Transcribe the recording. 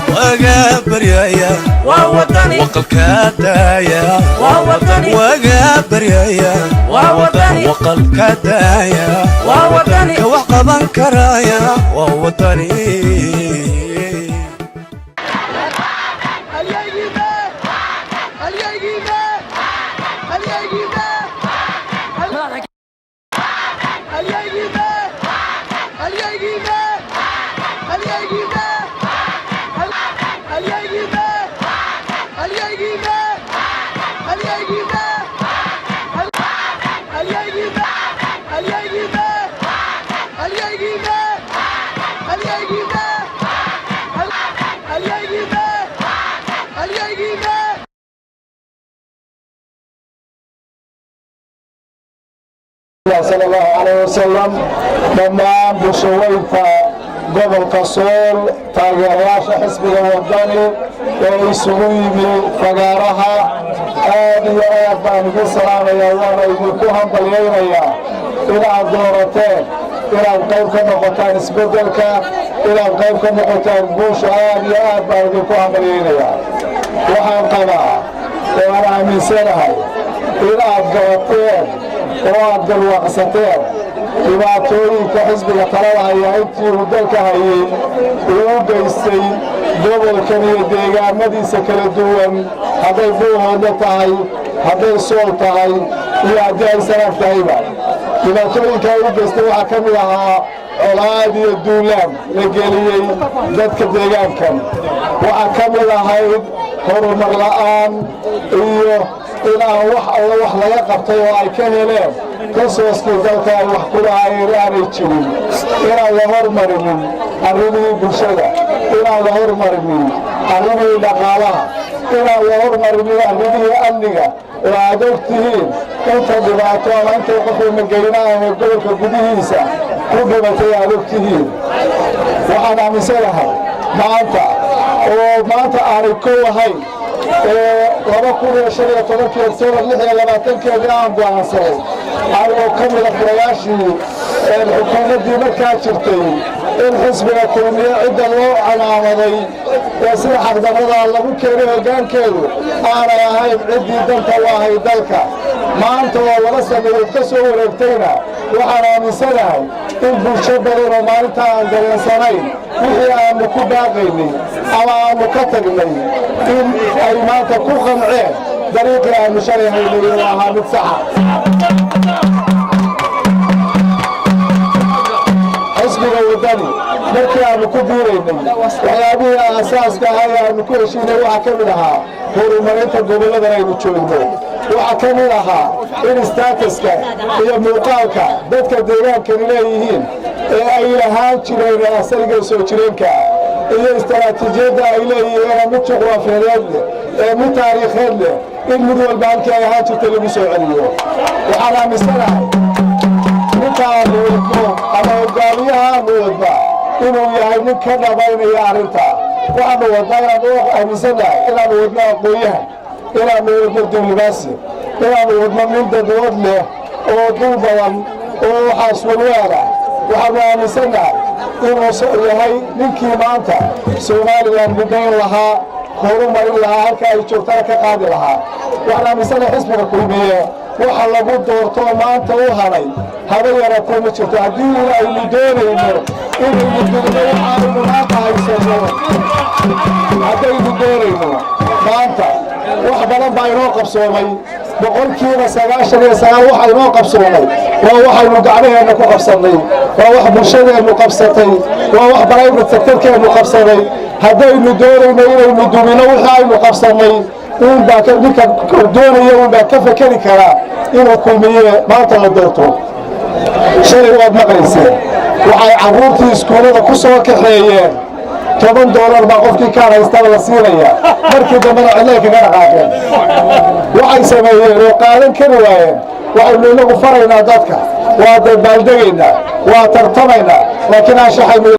وقابريا ووطني وقلك دايا ووطني وقابريا ووطني وقلك دايا ووطني وعقبا كرايا ووطني صلى الله عليه وسلم لما بشويفة قبل كسول تاجرياش حسب الوطني ويسوي فقارها هذه أيضا بالسلام يا الله يقولكم بالليل إلى دورتين إلى القيب كنقطان اسبدلك إلى القيب كنقطان بوش هذه أيضا يقولكم بالليل وحن قضاء وأنا من سنة إلى دورتين وعبد الوقستين dhibaatooyin ka xisbiga talada haya intii uu dalka hayay uu geystay gobolkan iyo deegaamadiisa kala duwan hadday buuhooda tahay hadday sool tahay iyo haddii ay sanaag tahayba dhibaatooyinka uu geystay waxaa ka mid ahaa colaad iyo duulaan la geliyey dadka deegaankan waxaa ka mid ahayd horumar la'aan iyo inaan wax alla wax laga qabtay oo ay ka heleen kasooskii dalka ay wax ku lahaayeen aanay jirin inaan la hormarinin arrimihii bulshada inaan la hormarinin arrimihii dhaqaalaha inaan la hormarinin arrimihii amniga oo aad og tihiin inta dhibaato ama intay qofka magaynaha ee gobolka gudihiisa ku dhibatay aad og tihiin waxaan aaminsanahay maanta aanay kow ahayn laba kun iyo shan iyo tobankii Oktoobar 26 aan go'aansaday anigoo ka mid ah furayaashii xukuumaddii markaa jirtay in xisbiga kulmiye cidda loo calaamaday ee sida xaqdarrada lagu keenay hoggaankeedu aanay ahayn ciddii danta u ahayd dalka maanta oo laba sannadood ka soo wareegtayna waxaan aaminsanahay in bulsho badan oo maalinta aan dareensanayn wixii aanu ku baaqaynay ama aanu ka tagnay in ay maanta ku qanceen dariiqii aanu shalay haynay inuu ahaa mid saxa xisbiga wadani markii aanu ku biiraynay waxyaabihii aasaaska ahaa ee aanu ku heshiinay waxaa ka mid ahaa horumarinta gobolladan aynu joogno waxaa ka mid ahaa in staatuska iyo muuqaalka dadka deegaankani leeyihiin ee ay lahaan jireen asaliga soo jireenka iyo istaraatiijiyadda ay leeyihiin mid juqraafiyeed leh ee mid taariikheed leh in mid walba halkii ay ahaan jirtay lagu soo celiyo waxaan aaminsanahay ninkaanu wadno ama hogaamiyahaanu wadba inuu yahay nin ka dhabaynaya arrinta waxaanu wadnaa inaanu aaminsanahay inaanu wadno aqoon-yahan inaanu wadno diblomaasi inaanu wadno nin dadwood leh oo dul badan oo waxaas walwaada waxaanu aaminsanahay inuu yahay ninkii maanta Soomaaliland midayn lahaa horumarin lahaa halka ay joogtaan ka qaadi lahaa waxaan aaminsanahay xisbiga kulmiye waxa lagu doorto maanta u haray haba yaratay ma jirto haddii aynu doonayno inaynu dugno waxaanu maanta haysano haddaynu doonayno maanta wax badan baa inoo qabsoomay boqolkiiba 99 waxa inoo qabsoomay waa waxaynu gacmaheena ku qabsanay waa wax bulshadeenu qabsatay waa wax private sector-keenu qabsanay haddaynu doonayno inaynu dumino wixii aynu qabsanay unbaa ninka doonaya unbaa ka fakeri karaa inuu kulmiye maanta la doorto shalay waad maqlayseen waxay carruurtii iskuullada ku soo kaxeeyeen $10 baa qofkii kaan haystaba la siinaya markii dambena cidlay kaga dhaqaaqeen waxay sameeyeen oo qaadan kari waayeen waxaynu inagu faraynaa dadka waa dabaaldegaynaa waa tartamaynaa laakiin aan shaxaynu